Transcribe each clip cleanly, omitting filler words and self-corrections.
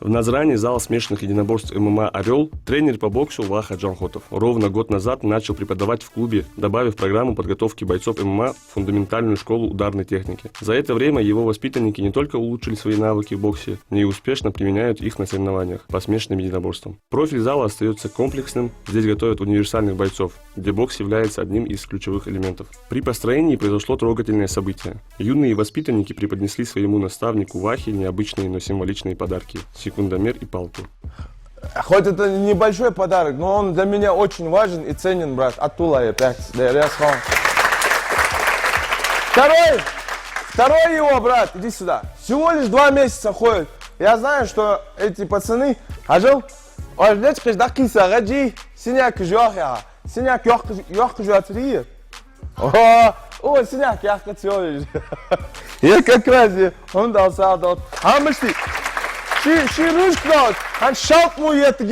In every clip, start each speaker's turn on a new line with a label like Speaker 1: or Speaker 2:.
Speaker 1: В Назране зал смешанных единоборств ММА «Орел» тренер по боксу Ваха Джанхотов ровно год назад начал преподавать в клубе, добавив в программу подготовки бойцов ММА фундаментальную школу ударной техники. За это время его воспитанники не только улучшили свои навыки в боксе, но и успешно применяют их на соревнованиях по смешанным единоборствам. Профиль зала остается комплексным, здесь готовят универсальных бойцов, где бокс является одним из ключевых элементов. При построении произошло трогательное событие. Юные воспитанники преподнесли своему наставнику Вахе необычные, но символичные подарки – секундомер и палку.
Speaker 2: Хоть это небольшой подарок, но он для меня очень важен и ценен, брат. Атулай, Второй его, брат, иди сюда. Всего лишь 2 месяца ходит. Я знаю, что эти пацаны, синяк О, синяк, я хотел. Я как раз, он дал садот. Ширушкнот, он шалт мой это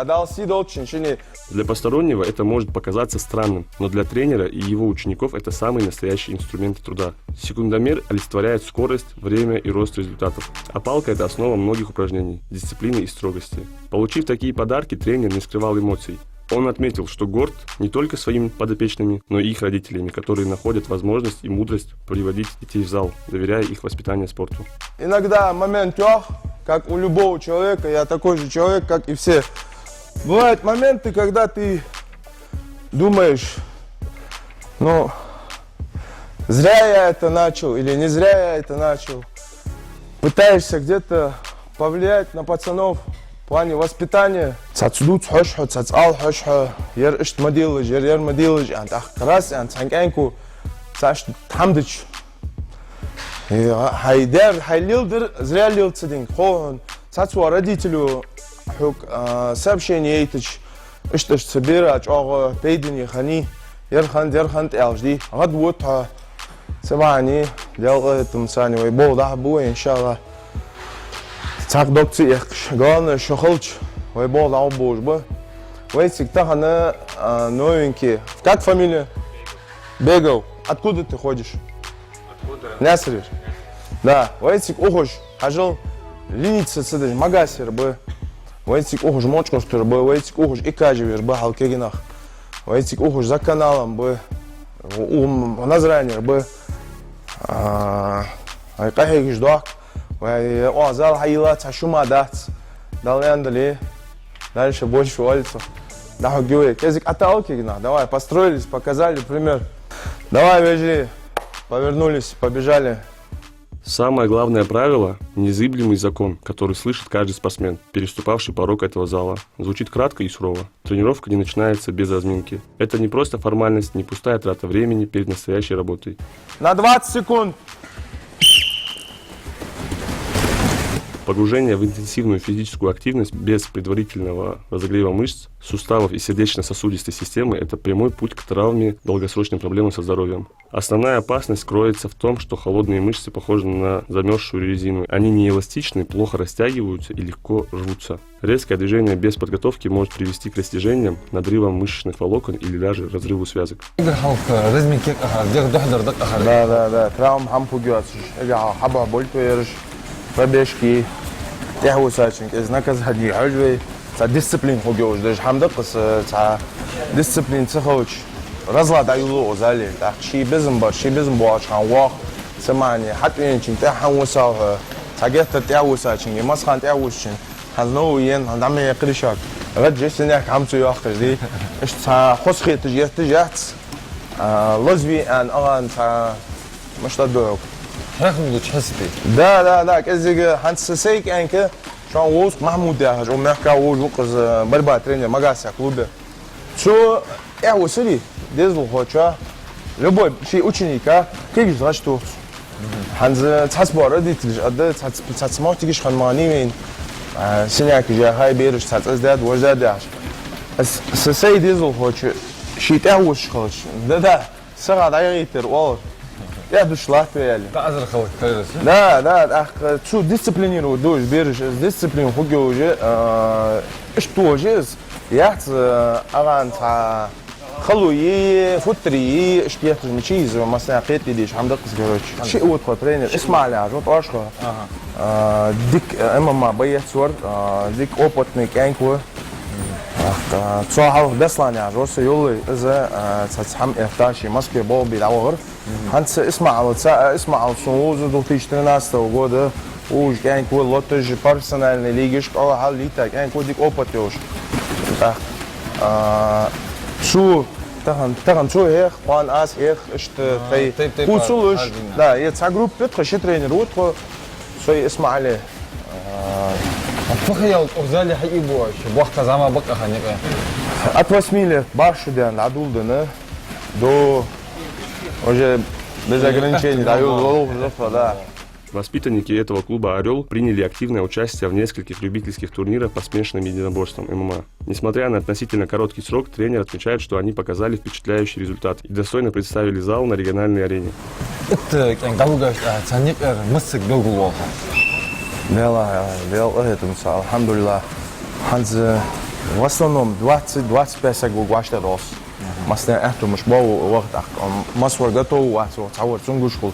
Speaker 2: дал сидот, чинчини.
Speaker 1: Для постороннего это может показаться странным, но для тренера и его учеников это самые настоящие инструменты труда. Секундомер олицетворяет скорость, время и рост результатов, а палка – это основа многих упражнений, дисциплины и строгости. Получив такие подарки, тренер не скрывал эмоций. Он отметил, что горд не только своими подопечными, но и их родителями, которые находят возможность и мудрость приводить детей в зал, доверяя их воспитание спорту.
Speaker 2: Иногда момент как у любого человека, я такой же человек, как и все. Бывают моменты, когда ты думаешь, ну, зря я это начал или не зря я это начал. Пытаешься где-то повлиять на пацанов в плане воспитания. Цацудут хошхо, цацал хошхо, ер ишт мадилыч, ер мадилыч, ах крас, цанканку, цаш хамдыч. Хайдер, хайлилдер, зря лилцы день. Хоун, цацу родителю сообщение эйтыч, ишт собирач, ого, пейдени хани, ерхан элжди, гадвот, савани, делает сани, вейбол дахбу, иншаллах. Так докци, главное, что хочешь, вейбол дахбу, жба. Вейсик тахана новенький. Как фамилия? Бегал. Откуда ты ходишь? Откуда? Насриш. Да, вейсик ухож, ажал, линица сидишь, магасир бы. Вейсик ухож мочкостер бы, вейсик ухож и кажевер бы, халкегинах. Вейсик ухож за каналом бы, назранер бы. Айкахегиш дуак. Зал хайлат, шума дат. Даляндали. Дальше больше улицу. Да, говорит, язык аталкегинах. Давай, построились, показали пример. Давай, вежли. Повернулись, побежали.
Speaker 1: Самое главное правило – незыблемый закон, который слышит каждый спортсмен, переступавший порог этого зала. Звучит кратко и сурово. Тренировка не начинается без разминки. Это не просто формальность, не пустая трата времени перед настоящей работой.
Speaker 2: На 20 секунд.
Speaker 1: Погружение в интенсивную физическую активность без предварительного разогрева мышц, суставов и сердечно-сосудистой системы – это прямой путь к травме, долгосрочным проблемам со здоровьем. Основная опасность кроется в том, что холодные мышцы похожи на замерзшую резину. Они неэластичны, плохо растягиваются и легко рвутся. Резкое движение без подготовки может привести к растяжениям, надрывам мышечных волокон или даже разрыву связок.
Speaker 2: Да. Травм хампугиатш. Хаба больше. Побежки, тяхусачин, знака зади, ажвей, ца дисциплин хогёж, даже хамдакс, ца дисциплин цехоч, разлад аюлу озали, так ши безм боч, ханвах, самани, хатвинчин, тяхусал, ца гетта тяхусачин, масхан тяхусчин, хазноуен, даме кришак, раджесиняк хамцу яхрди, ца хосхит жертижац, лозви ан аган ца маштадок. Да, كذا هنسسيك أنك شو ووس محمود ده شو محكا ووس وقز بربع тренер магаса клубе. Что وصلي ديزل خوشة любой شيء ученика كيف يزغشتو هنز تحسب وردي تلج أده تحسمه تيجي خنماني من سنياك جا هاي بيرش تحسد وزاد سسي ديزل خوشة شيء تهوش خوش ده سرعة دايريتر والله Я дошла реально. Да, ах, что дисциплинирую, дождь, берешь, дисциплину, хуги уже, что же, я аванс, خلوي فتري اشتيت المشيز مثلا قيت ليش عم دقس كروش شيء وات ترينر اسمع لي عجوت اشخه ديك اما ما بيت صور ديك اوبوت ميك انكو بصراحه بسلان يا جوس يولي اذا تسحم افتاشي مسكي بول بيدور هانس اسمع على صوز دوتيش تناس وجوده وش كان كل لوتج بيرسونال ليجش او حال ليتا كان كوديك اوبوت يوش شو تاخن شو هيك وان اس هيك اشت في كوسولش لا يتسع جروب بتخش ترينر وتخ شوي اسمع عليه
Speaker 3: فخيل أوزالي حيبوش بوقت زمان بقى خنيقة
Speaker 2: أتوسميله بارشو ديان العدول دنا до уже без ограничений дают голову да.
Speaker 1: Воспитанники этого клуба «Орел» приняли активное участие в нескольких любительских турнирах по смешанным единоборствам ММА. Несмотря на относительно короткий срок, тренер отмечает, что они показали впечатляющий результат и достойно представили зал на региональной арене.
Speaker 3: Это как ценник мыск был глубоко.
Speaker 2: Вел это алхамдулилlah. Ханз в основном 20-25 гугвашта рос. Масна это мش бау وقت مسور готов واسو تعور تنقش قل.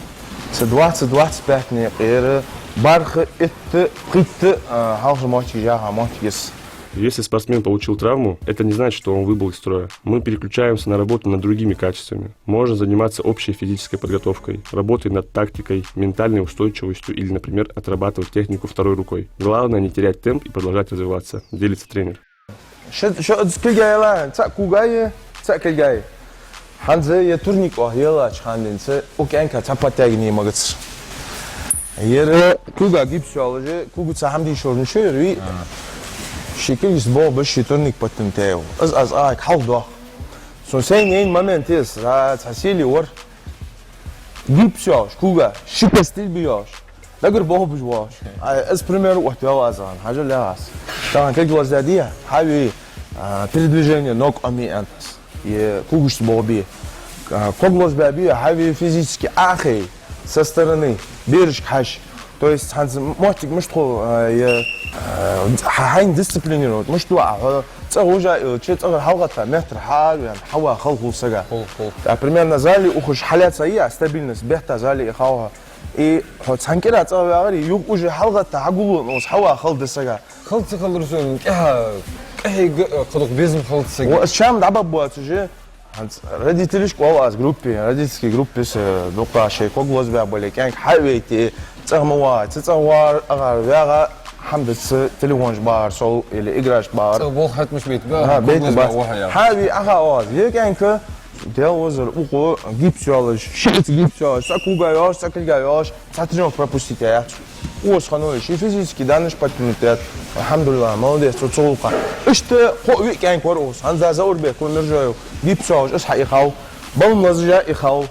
Speaker 2: С 20-25 не غير барх это قيت حاول ماتش جاها ماتش.
Speaker 1: Если спортсмен получил травму, это не значит, что он выбыл из строя. Мы переключаемся на работу над другими качествами. Можно заниматься общей физической подготовкой, работой над тактикой, ментальной устойчивостью или, например, отрабатывать технику второй рукой. Главное не терять темп и продолжать развиваться, делится тренер.
Speaker 2: Ханзе турник охела чхандинсе окенка чапатягни магц. Ере куга гипсиологи кугу цахамди шорншери شكل اسبوع باش يترنك باتنتاو از ايك حوضه سو سين момент is تحسيلي ور جيب شاش كوغا شكستيل بياش دغر بوه بجواش از بريمير وقتها ازان حاجه لا اس طبعا كل وزاديه حاوي передвижение ног ами ант и кугуш бобби коглос баби حاوي физически ахи со стороны берешь хаш то есть ханз мотик мышто حين ديسبلينيرود مش توقع تسوجا تشي تغر حوغتا متر حال يعني حوا خلقو سجا примерно زالي وخش حالات سيئة ستابيلنس بيحتا زالي إخاوها إيه هو تسانكيرا تغر غاري يوك وجه حلقتا عقولو نوس حوا خلد سجا
Speaker 3: خلط رسول خلق بيزم خلط سجا
Speaker 2: والشام دعبا بواتجي ردي تليش قواز جروبي ردي تسكي جروبي دوقا شي كوغلوز بابولي كان حويتي تغموا تتصور أغار بيغا حمد تليفون بار سو اللي إجراش بار
Speaker 3: بول حت مش بيت بقى
Speaker 2: بيت بار حابي أخا أواز هيك إنك ديوز الأقوى جيبسيالش شيت جيبسيالش ساكو جاياش ساكل جاياش تاتريون بروبوسيتات وش خنوي شي فيزيكي دانش باتنيتات الحمد لله مالدي تصولقة إشت هو ويك إنك ورقص هنزا زور بيه كل نرجعوا جيبسيالش إصحى يخاو بل نزجا يخاو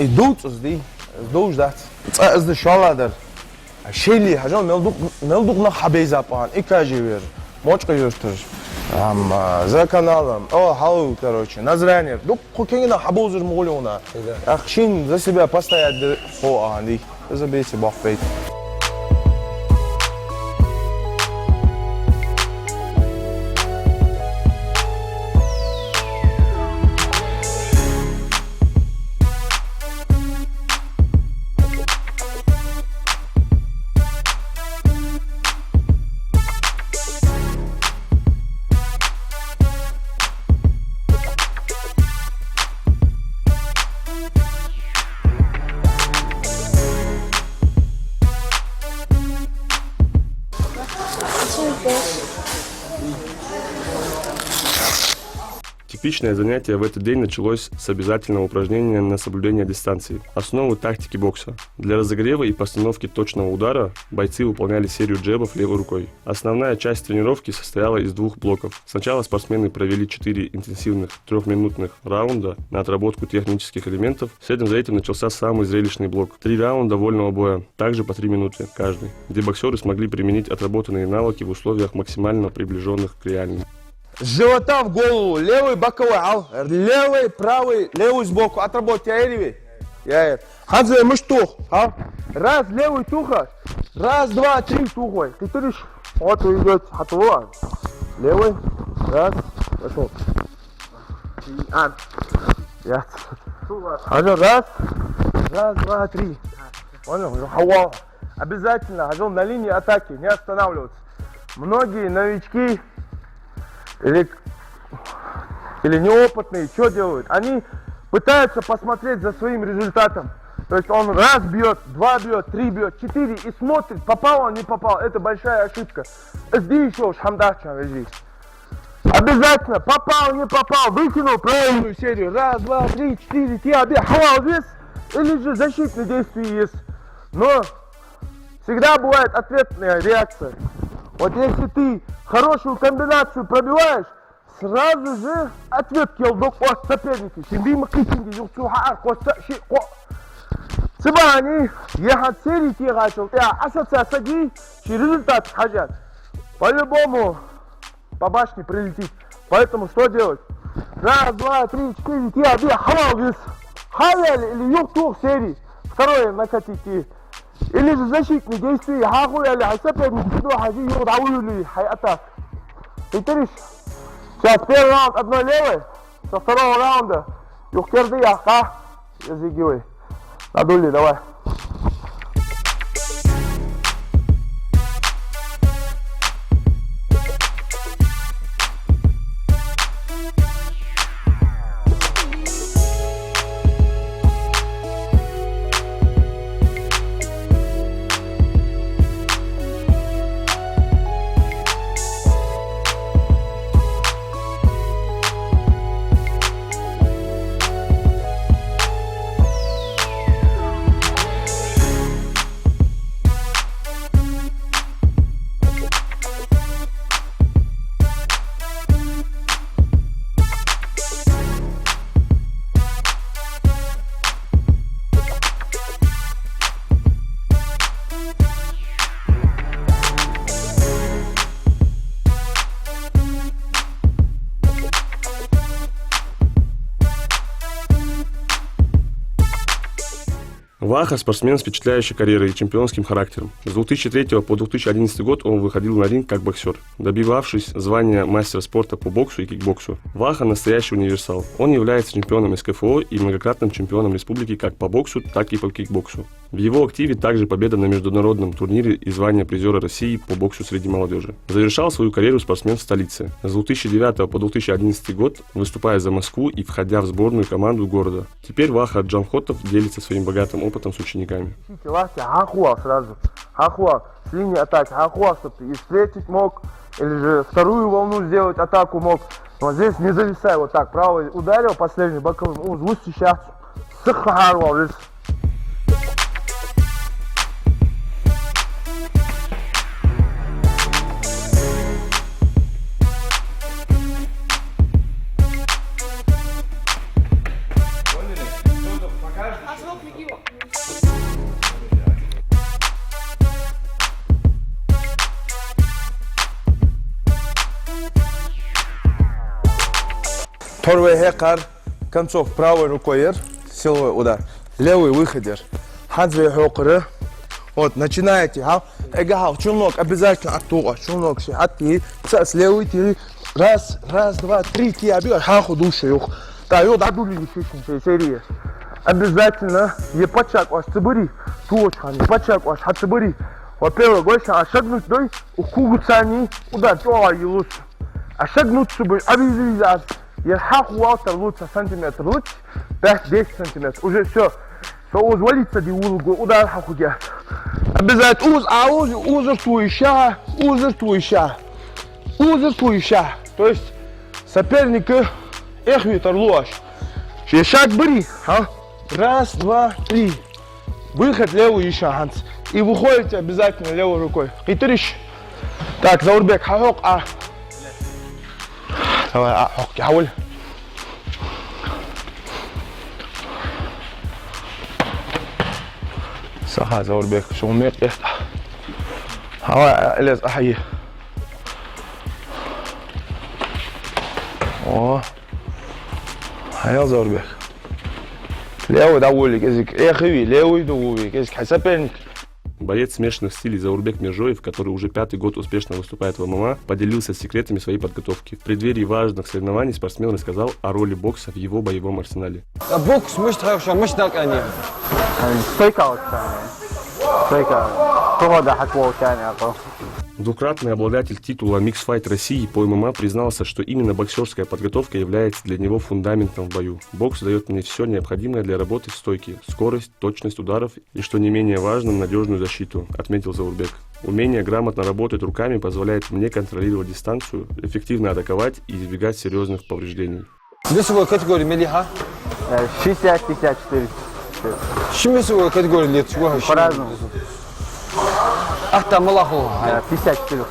Speaker 2: الدوت أصدي الدوش ده أصدي شالادر شيلي حاجة ملدوق نخبيزة بان إكاجير موش كيوستر за каналом хау короче назрание дук кокина хабозер мголиона ахшин за себя постоять хо анди за бейси бахбейт
Speaker 1: Типичное занятие в этот день началось с обязательного упражнения на соблюдение дистанции, основы тактики бокса. Для разогрева и постановки точного удара бойцы выполняли серию джебов левой рукой. Основная часть тренировки состояла из двух блоков. Сначала спортсмены провели 4 интенсивных трехминутных раунда на отработку технических элементов. Следом за этим начался самый зрелищный блок. 3 раунда вольного боя, также по 3 минуты каждый, где боксеры смогли применить отработанные навыки в условиях максимально приближенных к реальным.
Speaker 2: С живота в голову, левый боковой, левый, правый, левый сбоку, отработайте, аэриви. Ханзе, мы что? Раз, левый туха, раз, два, три тухой. Ты тыришь, вот идет, хатуа. Левый, раз, пошел. Я. Хажал, раз, два, три. Понял? Хавал. Обязательно, хажал на линии атаки, не останавливаться. Многие новички или неопытные, что делают? Они пытаются посмотреть за своим результатом. То есть он раз бьет, два бьет, три бьет, четыре и смотрит, попал он, не попал. Это большая ошибка. Здесь еще шамдача здесь. Обязательно, попал, не попал, выкинул правильную серию. Раз, два, три, четыре, хавал вес или же защитные действия есть. Но всегда бывает ответная реакция. Вот если ты хорошую комбинацию пробиваешь, сразу же ответ келдок от соперника. Они ехать серии тягачил, ассоциации, результат хотят. По-любому по башне прилетит. Поэтому что делать? Раз, два, три, четыре, хавал вес. Хавали или юг-тух серии. Второе накатить. Или же защитные действия, хахуяли, соперник, что хази, юдауюли, хай атак. Видишь? Сейчас первый раунд одной левой, со второго раунда юхкерды яха, языгивай. Надули, давай.
Speaker 1: Ваха – спортсмен с впечатляющей карьерой и чемпионским характером. С 2003 по 2011 год он выходил на ринг как боксер, добивавшись звания мастера спорта по боксу и кикбоксу. Ваха – настоящий универсал. Он является чемпионом СКФО и многократным чемпионом республики как по боксу, так и по кикбоксу. В его активе также победа на международном турнире и звание призера России по боксу среди молодежи. Завершал свою карьеру спортсмен в столице. С 2009 по 2011 год выступая за Москву и входя в сборную команду города. Теперь Ваха Джамхотов делится своим богатым опытом с учениками.
Speaker 2: Хахуа сразу. Хахуа с линии атаки. Хахуа, чтобы ты и встретить мог, или же вторую волну сделать атаку мог. Вот здесь не зависай вот так. Правый ударил, последний боковым. Лучше сейчас. Сахарвал здесь. Первый хекар, концов правой рукой, силовой удар, левый выходер, хадзвей хокры. Вот, начинаете, челнок обязательно оттуда, челнок все, отти, с левый тири, раз, два, три, ти, объешь, хаху душу, юх. Да, йод адули висящие серии. Обязательно, е пачак ваш цибыри, туочкани, пачак ваш хацибыри. Во-первых, больше, шагнуть дой, укугуцани, удар, тоа и лучше. Шагнуть цибыри, обязательно. Ерхах уалтер лучше сантиметр лучше, 5-10 сантиметров. Уже все. Узвалится ди улгу, удар хахуге. Обязательно узертующа. То есть соперника эхвитер луаш. Шаг бери. Раз, два, три. Выход левый еще, Ханс. И выходите обязательно левой рукой. Хитриш. Так, Заурбек, хахок, Давай, حاول صح زوربك شو ميت يفتح هوا لازم احيي هيا زوربك ليه دولك ازيك ايه خوي ليه دوي ازيك حسابنك
Speaker 1: Боец смешанных стилей Заурбек Миржоев, который уже 5-й год успешно выступает в ММА, поделился секретами своей подготовки. В преддверии важных соревнований спортсмен рассказал о роли бокса в его боевом арсенале.
Speaker 3: Бокс мыш хорошо, мыш так они.
Speaker 4: стойка قوة حكوة ثانية.
Speaker 1: Двукратный обладатель титула Mixed Fight России по ММА признался, что именно боксерская подготовка является для него фундаментом в бою. Бокс дает мне все необходимое для работы в стойке: скорость, точность ударов и, что не менее важно, надежную защиту, отметил Заурбек. Умение грамотно работать руками позволяет мне контролировать дистанцию, эффективно атаковать и избегать серьезных повреждений.
Speaker 3: Весовая категория мелиха.
Speaker 4: 60-54.
Speaker 3: Чем весовая категория лет?
Speaker 4: По-разному.
Speaker 3: Ах, там малаху.
Speaker 4: 54.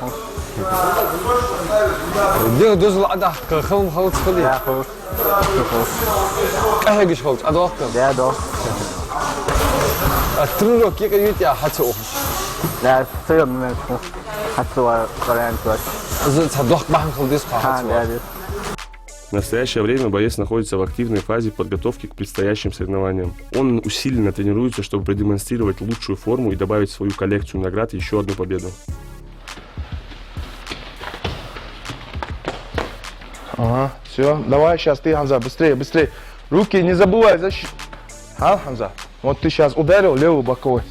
Speaker 3: Дело дозл ада. Кахам халт схали.
Speaker 4: Да, خلاص.
Speaker 3: Кахагиш халт. Ада.
Speaker 4: Да, да.
Speaker 3: Тренировок как видите, хатсо.
Speaker 4: Да, все мы حتى вариант.
Speaker 3: Задох махан халдис хатсо.
Speaker 4: Да, да.
Speaker 1: В настоящее время боец находится в активной фазе подготовки к предстоящим соревнованиям. Он усиленно тренируется, чтобы продемонстрировать лучшую форму и добавить в свою коллекцию наград еще одну победу.
Speaker 2: Ага, все, давай сейчас ты, Хамза, быстрее, быстрее. Руки не забывай защитить. Хамза, вот ты сейчас ударил левый боковой.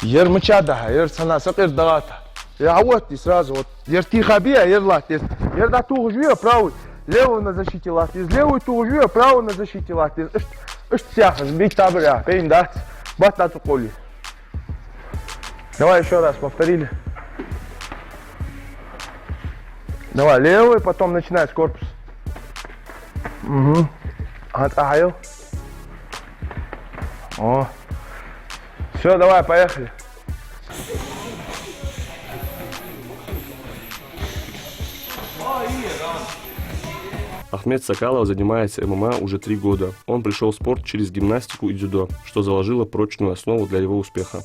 Speaker 2: Ер мчада, ер сана, сакир дагата. Я вот ты сразу, вот, ер тихо бия, ер латис. Ер да ту жуя, правый. Левую на защите латис, левую ту жуя, правую на защите латис. Ишт сяхас, бить табря, пейн дат, бат на коли. Давай еще раз, повторили. Давай, левый, потом начинать с корпуса. Угу. Отахил. О. Все, давай, поехали.
Speaker 1: Ахмед Сакалов занимается ММА уже 3 года. Он пришел в спорт через гимнастику и дзюдо, что заложило прочную основу для его успеха.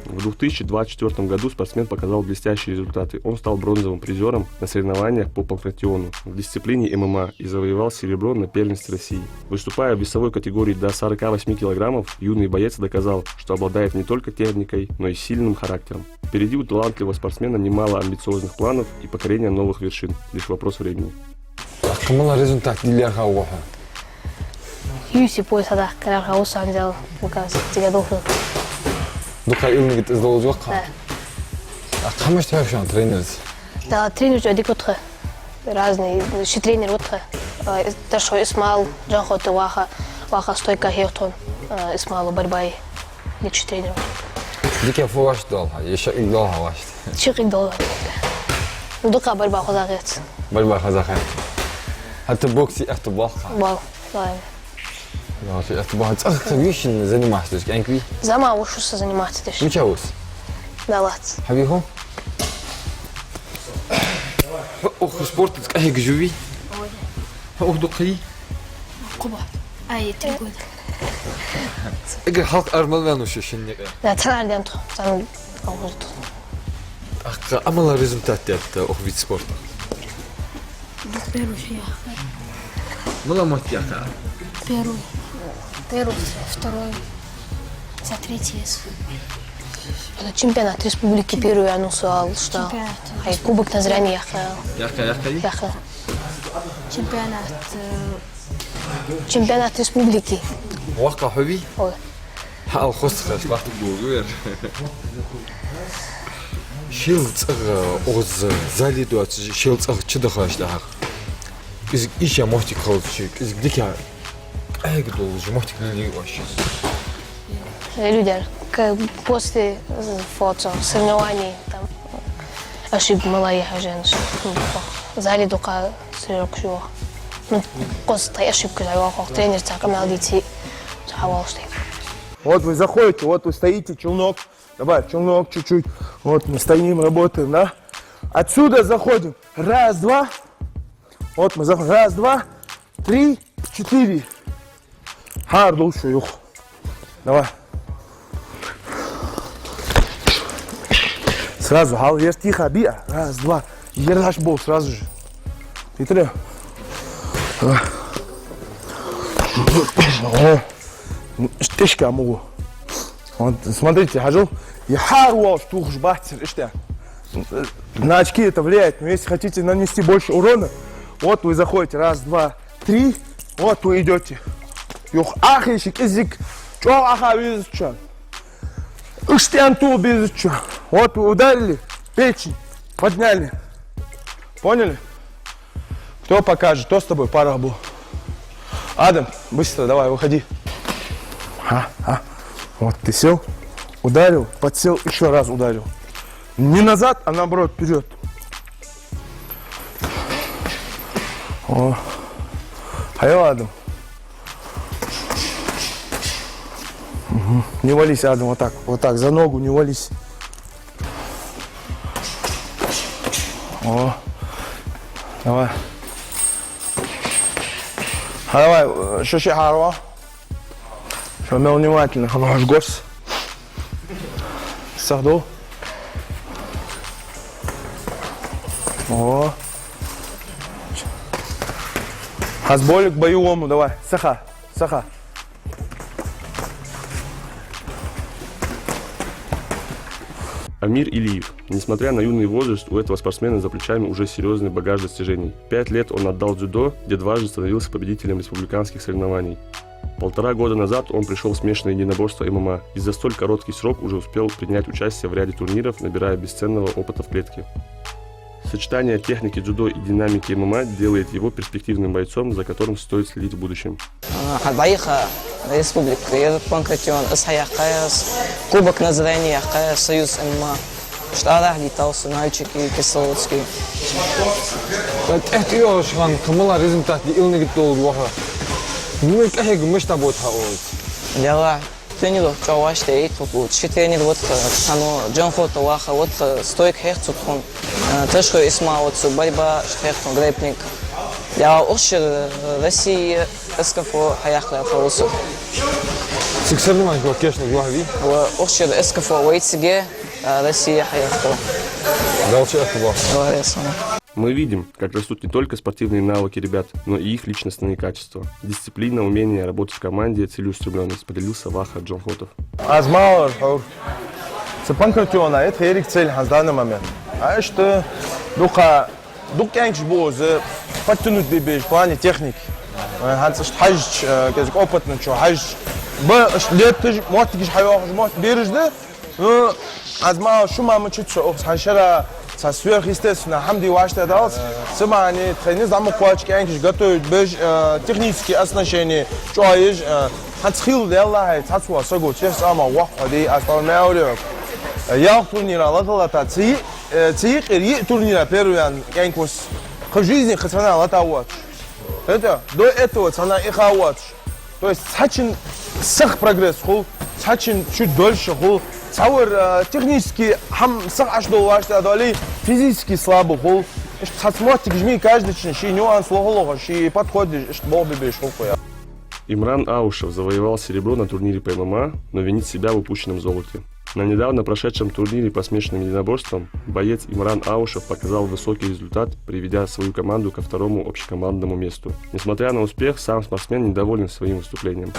Speaker 1: В 2024 году спортсмен показал блестящие результаты. Он стал бронзовым призером на соревнованиях по панкратиону в дисциплине ММА и завоевал серебро на первенстве России. Выступая в весовой категории до 48 килограммов, юный боец доказал, что обладает не только техникой, но и сильным характером. Впереди у талантливого спортсмена немало амбициозных планов и покорения новых вершин. Лишь вопрос времени.
Speaker 3: Камала результат дилерха уха.
Speaker 5: UFC пояс ада, карарха усан взял, оказывается, годов.
Speaker 3: Дука илмигит издалу жоққа.
Speaker 5: Да.
Speaker 3: Қамаш тәуіпшан тренеріз?
Speaker 5: Да, тренер өдек отқы. Разный, еще тренер отқы. Это что Исмаил, Джанхоты, Ваха стойка Хехтон, Исмаилу борьбай, личный тренер.
Speaker 3: Дике фуаш долха, еще их долха вашт.
Speaker 5: Чик долго. Дука борьба хозагец.
Speaker 3: Борьба хазахай. Хатта бокси ахту балха.
Speaker 5: Бал, да.
Speaker 3: Ахту балха. Цахта вишин занимаешься, энкви?
Speaker 5: Зама ушуса заниматься деш.
Speaker 3: Мчаус?
Speaker 5: Да ладно.
Speaker 3: Хабиху? Ох, спорт, как живи? Ох, дукай.
Speaker 5: Куба. Ай, 3 года.
Speaker 3: Игр халк армалвяну шишинник.
Speaker 5: Да, царь денту. Там алгоритм.
Speaker 3: Ах, амала результат это ох вид спорта.
Speaker 5: Первый я.
Speaker 3: Мала матьяка.
Speaker 5: Первый, второй, за третий. Это чемпионат республики Перу я анонсовал, что ай кубок на зрение яха. Чемпионат республики.
Speaker 3: Вака хаби?
Speaker 5: Ой.
Speaker 3: Хал хосхаш вахт бугер. Шилц оз залидуат шилц чудахашлах. Из ища мостик холчик, из дикя. Ай должен мостик не вообще.
Speaker 5: Люди, после фото соревнований там ошибки малая женщина. Зали только срок его. Ну, просто ошибка его, тренер так молодцы, захвалился.
Speaker 2: Вот вы заходите, вот вы стоите, челнок. Давай, челнок чуть-чуть. Вот мы стоим, работаем, да? Отсюда заходим. Раз, два. Вот мы заходим. Раз, два, 3, 4. Хард лучше, юх. Давай. Сразу, хал, ер тихо, бия. Раз, два. Ер наш бол сразу же. Ты давай. Штышка могу. Вот, смотрите, хожу. Яхару, штух, жбахтер, что? На очки это влияет, но если хотите нанести больше урона, вот вы заходите, раз, два, три, вот вы идете. Юх, ахищик, язык, чё аха визит, чё? Иштянту визит, чё? Вот вы ударили, печень, подняли. Поняли? Кто покажет, кто с тобой пара был? Адам, быстро, давай, выходи. Вот ты сел, ударил, подсел, еще раз ударил. Не назад, а наоборот, вперед. О. Хайо, Адам. Угу. Не вались, Адам, вот так, за ногу не вались. О. Давай. Давай, шиши харва. Шумел внимательно, наш гость. Сахду. О. Хазболик боевому, давай. Саха.
Speaker 1: Амир Илиев. Несмотря на юный возраст, у этого спортсмена за плечами уже серьезный багаж достижений. 5 лет он отдал дзюдо, где дважды становился победителем республиканских соревнований. 1,5 года назад он пришел в смешанное единоборство ММА и за столь короткий срок уже успел принять участие в ряде турниров, набирая бесценного опыта в клетке. Сочетание техники дзюдо и динамики ММА делает его перспективным бойцом, за которым стоит следить в будущем.
Speaker 6: Республика Панкратион, Кубок Назрения, Союз ММА, Штарах летался, мальчики, Кисловодский.
Speaker 3: Это я шан, камала результат, илный гитол духа. Ну и как мы что будет хаос?
Speaker 6: Дела, тренер Чаваш, ты тут, тренер вот, оно Джон Фото Ваха, вот стойк Херцогхон, трешко Исма, вот борьба Херцог Грейпник. Я ушер России эскафо хаяхла фаусов.
Speaker 3: Сексуальный конечно, главе.
Speaker 6: Ушер эскафо вейцеге Россия хаяхла.
Speaker 3: Дальше это было.
Speaker 1: Мы видим, как растут не только спортивные навыки ребят, но и их личностные качества. Дисциплина, умение работать в команде, целеустремленность, поделился Ваха Джонхотов.
Speaker 2: Азмал, Панкратиона, это ерик цель в данный момент. А что Дукянкш бозе подтянуть бебеш в плане техники. Ханцаш хаж, как опытный чё, хаж. Лет ты мотикиш хайох, мот бережде. Азмал шума мчится, ханшара сверхъестественно, хамди вашта дал. Сама они тренер замок квачки, анкиш готовят беж технические оснащения. Чё есть? Ханцхил делла, хацуа сагу, честно сама вахади остальное. Я турнира латалата цикли турнира первый анкус в жизни хотела латавать. Это до этого цена их авать. То есть сачин сах прогресс хул, сачин чуть дольше хул, цаур технически хам сах аж долвашь, дали физически слабый хул. Сацмотик жми каждый чин, ши нюанс логолога, ши подходишь, что бог бебеш хулкуя.
Speaker 1: Имран Аушев завоевал серебро на турнире по ММА, но винит себя в упущенном золоте. На недавно прошедшем турнире по смешанным единоборствам боец Имран Аушев показал высокий результат, приведя свою команду ко второму общекомандному месту. Несмотря на успех, сам спортсмен недоволен своим выступлением.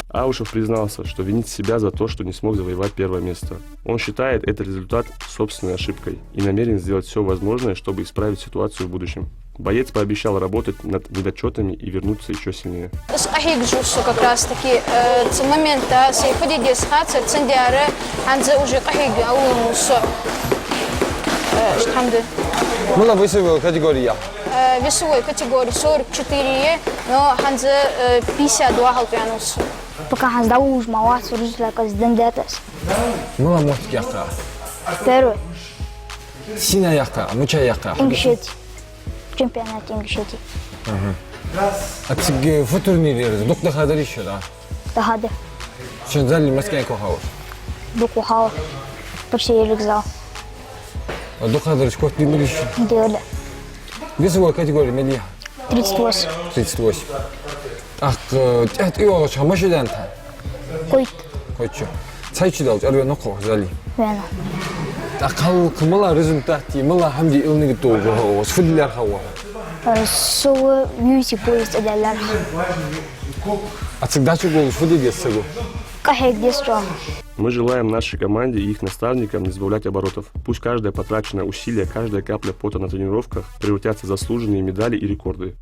Speaker 1: Аушев признался, что винит себя за то, что не смог завоевать первое место. Он считает этот результат собственной ошибкой и намерен сделать все возможное, чтобы исправить ситуацию в будущем. Боец пообещал работать над недочетами и вернуться еще сильнее.
Speaker 5: Как раз таки момент,
Speaker 3: была весовая категория.
Speaker 5: Весовой категории 44, но ханзе 52 халпианус.
Speaker 7: Пока ханзда уж мало суржила как дендетас.
Speaker 3: Была мотик яка.
Speaker 7: Первый.
Speaker 3: Сина яка, муча яка.
Speaker 7: Ингшети. Чемпионат Ингшети.
Speaker 3: А ты в турнире доктор Хадар еще, да?
Speaker 7: Тахаде.
Speaker 3: Что зали маскай кохал?
Speaker 7: Докухал. Почти рюкзак.
Speaker 3: Доктор Хадар сколько ты будешь?
Speaker 7: Делали.
Speaker 3: Весовая категория медиа.
Speaker 7: 38.
Speaker 3: 38. Ах, это его лучше, а может дента?
Speaker 7: Койт.
Speaker 3: Койчо. цайчидалж арве ноқо зали.
Speaker 7: Вена.
Speaker 3: Тақал кымала результати мала хамди илниги тоого сфиллер хава.
Speaker 7: Со мюзик поезд эдэлэр.
Speaker 3: Ацигдачу гол фудигесего.
Speaker 7: Кахек дестро.
Speaker 1: Мы желаем нашей команде и их наставникам не сбавлять оборотов. Пусть каждое потраченное усилие, каждая капля пота на тренировках превратятся в заслуженные медали и рекорды.